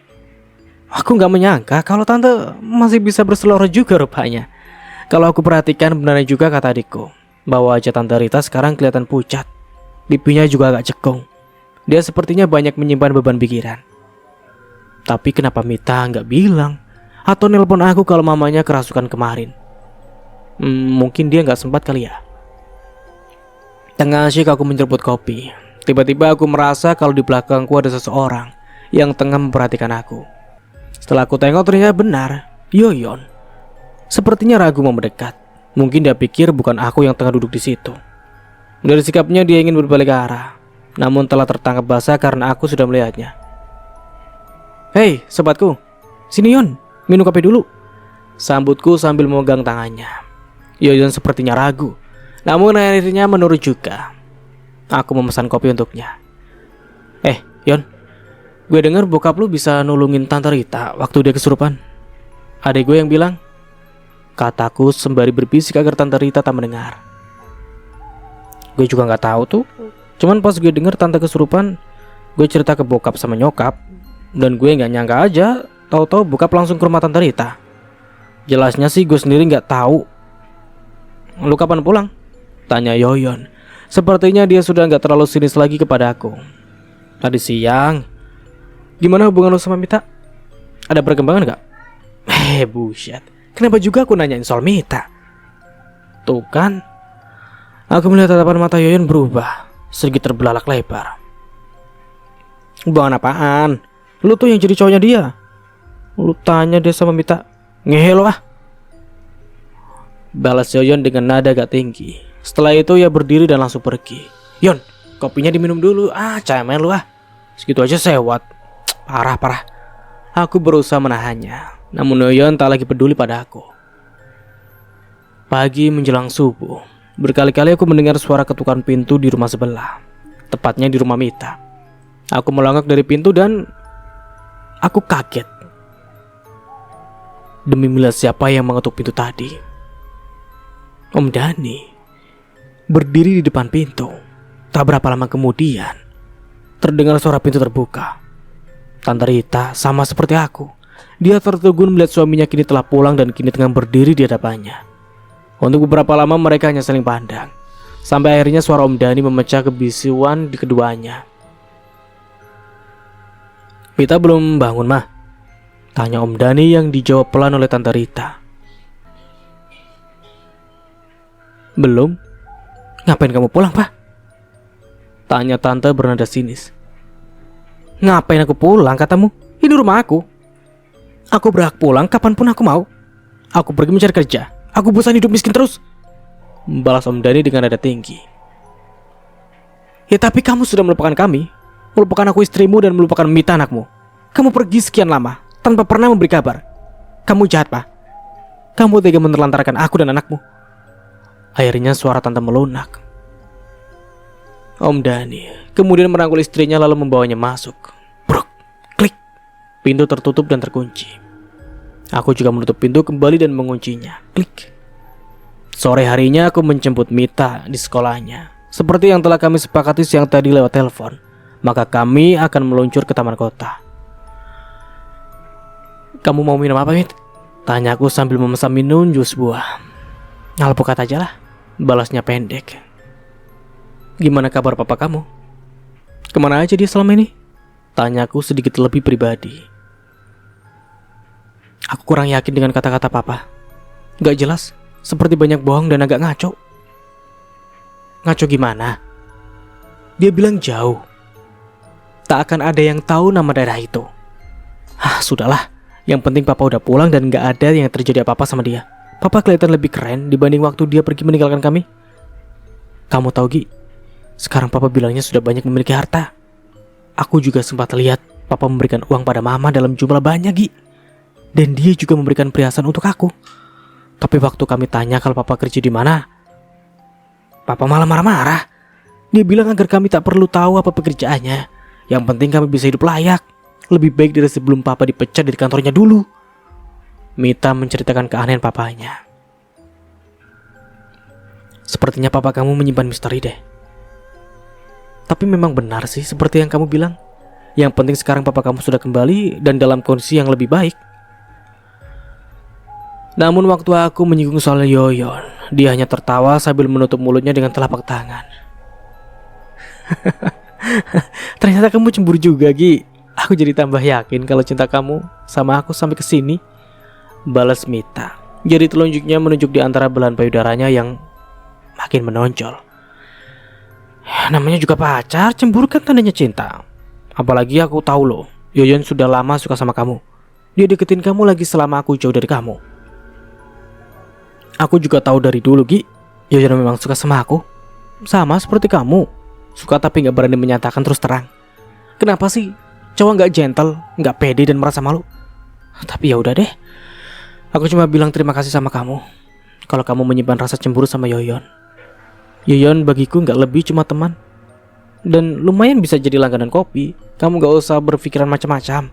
Aku gak menyangka kalau tante masih bisa berseloroh juga rupanya. Kalau aku perhatikan benar juga kata adikku, bahwa wajah tante Rita sekarang kelihatan pucat. Pipinya juga agak cekung. Dia sepertinya banyak menyimpan beban pikiran. Tapi kenapa Mita gak bilang? Atau nelpon aku kalau mamanya kerasukan kemarin? Mungkin dia gak sempat kali ya. Tengah asyik aku menjemput kopi. Tiba-tiba aku merasa kalau di belakangku ada seseorang yang tengah memperhatikan aku. Setelah aku tengok ternyata benar, Yoyon. Sepertinya ragu mau mendekat. Mungkin dia pikir bukan aku yang tengah duduk di situ. Dari sikapnya dia ingin berbalik arah, namun telah tertangkap basah karena aku sudah melihatnya. Hei, sobatku, sini Yon, minum kopi dulu. Sambutku sambil memegang tangannya. Yoyon sepertinya ragu, namun akhirnya menurut juga. Aku memesan kopi untuknya. Yon, gue dengar bokap lu bisa nulungin Tante Rita waktu dia kesurupan. Adek gue yang bilang, kataku sembari berbisik agar Tante Rita tak mendengar. Gue juga gak tahu tuh. Cuman pas gue dengar Tante kesurupan, gue cerita ke bokap sama nyokap. Dan gue gak nyangka aja, tahu-tahu bokap langsung ke rumah Tante Rita. Jelasnya sih gue sendiri gak tahu. Lu kapan pulang? Tanya Yoyon. Sepertinya dia sudah gak terlalu sinis lagi kepada aku. Tadi siang. Gimana hubungan lu sama Mita? Ada perkembangan gak? Buset. Kenapa juga aku nanyain soal Mita? Tuh kan. Aku melihat tatapan mata Yoyon berubah, sedikit terbelalak lebar. Hubungan apaan? Lu tuh yang jadi cowoknya dia. Lu tanya dia sama Mita. Ngehe lo ah. Balas Yoyon dengan nada agak tinggi. Setelah itu ia berdiri dan langsung pergi. Yon, kopinya diminum dulu. Cemen lu ah. Segitu aja sewot. Parah. Aku berusaha menahannya, namun Yoyon tak lagi peduli pada aku. Pagi menjelang subuh, berkali-kali aku mendengar suara ketukan pintu di rumah sebelah, tepatnya di rumah Mita. Aku melongok dari pintu dan aku kaget demi melihat siapa yang mengetuk pintu tadi. Om Dani berdiri di depan pintu. Tak berapa lama kemudian terdengar suara pintu terbuka. Tante Rita sama seperti aku. Dia tertegun melihat suaminya kini telah pulang dan kini tengah berdiri di hadapannya. Untuk beberapa lama mereka hanya saling pandang, sampai akhirnya suara Om Dani memecah kebisuan di keduanya. Mita belum bangun mah? Tanya Om Dani yang dijawab pelan oleh Tante Rita. Belum. Ngapain kamu pulang, Pak? Tanya Tante bernada sinis. Ngapain aku pulang katamu? Ini rumah aku. Aku berhak pulang kapanpun aku mau. Aku pergi mencari kerja. Aku bosan hidup miskin terus. Balas Om Dani dengan nada tinggi. Ya tapi kamu sudah melupakan kami. Melupakan aku istrimu dan melupakan Mita anakmu. Kamu pergi sekian lama tanpa pernah memberi kabar. Kamu jahat, Pak. Kamu tega menelantarkan aku dan anakmu. Akhirnya suara Tante melunak. Om Dani kemudian merangkul istrinya lalu membawanya masuk. Bruk, klik. Pintu tertutup dan terkunci. Aku juga menutup pintu kembali dan menguncinya. Klik. Sore harinya aku menjemput Mita di sekolahnya. Seperti yang telah kami sepakati siang tadi lewat telepon. Maka kami akan meluncur ke taman kota. Kamu mau minum apa, Mit? Tanyaku sambil memesan minum jus buah. Alpukat aja lah. Balasnya pendek. Gimana kabar papa kamu? Kemana aja dia selama ini? Tanyaku sedikit lebih pribadi. Aku kurang yakin dengan kata-kata papa. Gak jelas, seperti banyak bohong dan agak ngaco. Ngaco gimana? Dia bilang jauh. Tak akan ada yang tahu nama daerah itu. Sudahlah. Yang penting papa udah pulang dan gak ada yang terjadi apa-apa sama dia. Papa kelihatan lebih keren dibanding waktu dia pergi meninggalkan kami. Kamu tahu Gi, sekarang papa bilangnya sudah banyak memiliki harta. Aku juga sempat lihat papa memberikan uang pada mama dalam jumlah banyak Gi. Dan dia juga memberikan perhiasan untuk aku. Tapi waktu kami tanya kalau papa kerja di mana, papa malah marah-marah. Dia bilang agar kami tak perlu tahu apa pekerjaannya. Yang penting kami bisa hidup layak. Lebih baik dari sebelum papa dipecat dari kantornya dulu. Mita menceritakan keanehan papanya. Sepertinya papa kamu menyimpan misteri deh. Tapi memang benar sih seperti yang kamu bilang. Yang penting sekarang papa kamu sudah kembali dan dalam kondisi yang lebih baik. Namun waktu aku menyinggung soal Yoyon, dia hanya tertawa sambil menutup mulutnya dengan telapak tangan. Ternyata kamu cemburu juga Gi. Aku jadi tambah yakin kalau cinta kamu sama aku sampai ke sini. Balas Mita. Jadi telunjuknya menunjuk di antara belahan payudaranya yang makin menonjol. Namanya juga pacar, cemburu kan tandanya cinta. Apalagi aku tahu loh, Yoyon sudah lama suka sama kamu. Dia deketin kamu lagi selama aku jauh dari kamu. Aku juga tahu dari dulu Gi, Yoyon memang suka sama aku. Sama seperti kamu. Suka tapi gak berani menyatakan terus terang. Kenapa sih cowok gak gentle, gak pede dan merasa malu? Tapi ya udah deh. Aku cuma bilang terima kasih sama kamu kalau kamu menyimpan rasa cemburu sama Yoyon. Yoyon bagiku gak lebih cuma teman. Dan lumayan bisa jadi langganan kopi. Kamu gak usah berpikiran macam-macam.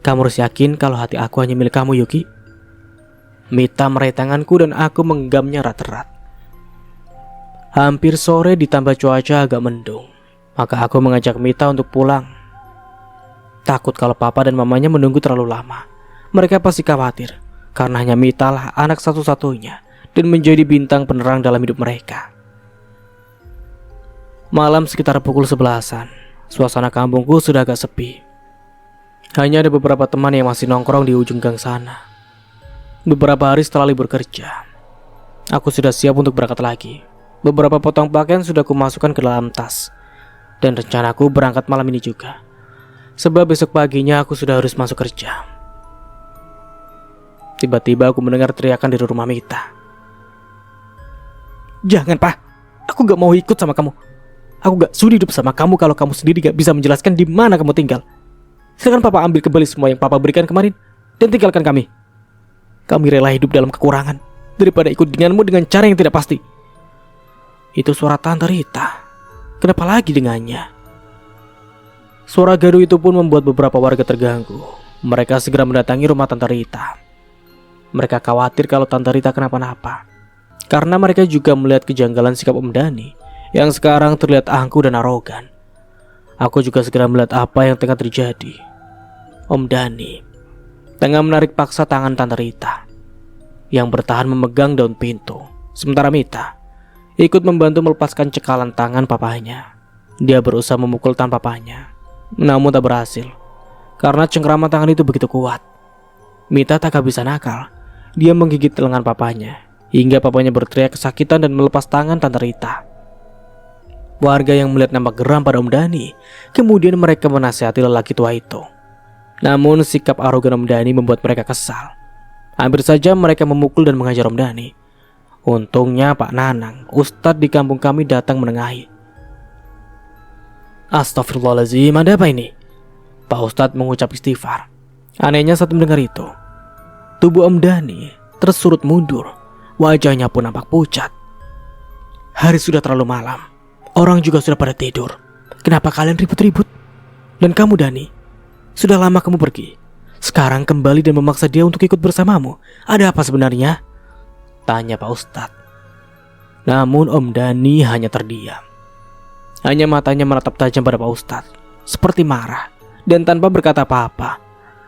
Kamu harus yakin kalau hati aku hanya milik kamu Yuki. Mita meraih tanganku dan aku menggenggamnya erat-erat. Hampir sore ditambah cuaca agak mendung. Maka aku mengajak Mita untuk pulang. Takut kalau papa dan mamanya menunggu terlalu lama. Mereka pasti khawatir karena hanya Mita lah anak satu-satunya dan menjadi bintang penerang dalam hidup mereka. Malam sekitar pukul 11-an. Suasana kampungku sudah agak sepi. Hanya ada beberapa teman yang masih nongkrong di ujung gang sana. Beberapa hari setelah libur kerja, aku sudah siap untuk berangkat lagi. Beberapa potong pakaian sudah kumasukkan ke dalam tas. Dan rencanaku berangkat malam ini juga. Sebab besok paginya aku sudah harus masuk kerja. Tiba-tiba aku mendengar teriakan dari rumah Mita. Jangan Pak, aku gak mau ikut sama kamu. Aku gak sudi hidup sama kamu kalau kamu sendiri gak bisa menjelaskan di mana kamu tinggal. Silakan Papa ambil kembali semua yang Papa berikan kemarin dan tinggalkan kami. Kami rela hidup dalam kekurangan daripada ikut denganmu dengan cara yang tidak pasti. Itu suara Tante Rita. Kenapa lagi dengannya? Suara gaduh itu pun membuat beberapa warga terganggu. Mereka segera mendatangi rumah Tante Rita. Mereka khawatir kalau Tante Rita kenapa-napa. Karena mereka juga melihat kejanggalan sikap Om Dhani yang sekarang terlihat angkuh dan arogan. Aku juga segera melihat apa yang tengah terjadi. Om Dhani tengah menarik paksa tangan Tante Rita yang bertahan memegang daun pintu. Sementara Mita ikut membantu melepaskan cekalan tangan papanya. Dia berusaha memukul tangan papanya, namun tak berhasil karena cengkraman tangan itu begitu kuat. Mita tak bisa nakal. Dia menggigit lengan papanya hingga papanya berteriak kesakitan dan melepas tangan Tante Rita. Warga yang melihat nampak geram pada Om Dhani, kemudian mereka menasihati lelaki tua itu. Namun sikap arogan Om Dhani membuat mereka kesal. Hampir saja mereka memukul dan menghajar Om Dhani. Untungnya Pak Nanang, ustadz di kampung kami datang menengahi. Astagfirullahaladzim, ada apa ini? Pak Ustadz mengucap istighfar. Anehnya saat mendengar itu, tubuh Om Dhani tersurut mundur. Wajahnya pun nampak pucat. Hari sudah terlalu malam. Orang juga sudah pada tidur. Kenapa kalian ribut-ribut? Dan kamu Dhani, sudah lama kamu pergi. Sekarang kembali dan memaksa dia untuk ikut bersamamu. Ada apa sebenarnya? Tanya Pak Ustadz. Namun Om Dhani hanya terdiam. Hanya matanya menatap tajam pada Pak Ustadz, seperti marah. Dan tanpa berkata apa-apa,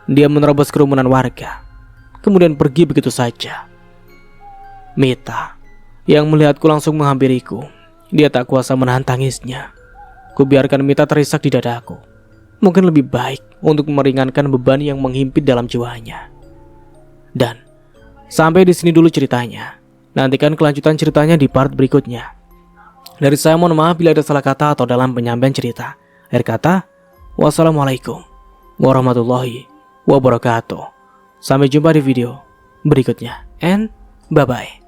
dia menerobos kerumunan warga, kemudian pergi begitu saja. Mita yang melihatku langsung menghampiriku. Dia tak kuasa menahan tangisnya. Kubiarkan Mita terisak di dadaku. Mungkin lebih baik untuk meringankan beban yang menghimpit dalam jiwanya. Dan sampai di sini dulu ceritanya. Nantikan kelanjutan ceritanya di part berikutnya. Dari saya mohon maaf bila ada salah kata atau dalam penyampaian cerita. Akhir kata, wassalamualaikum warahmatullahi wabarakatuh. Sampai jumpa di video berikutnya. And bye-bye.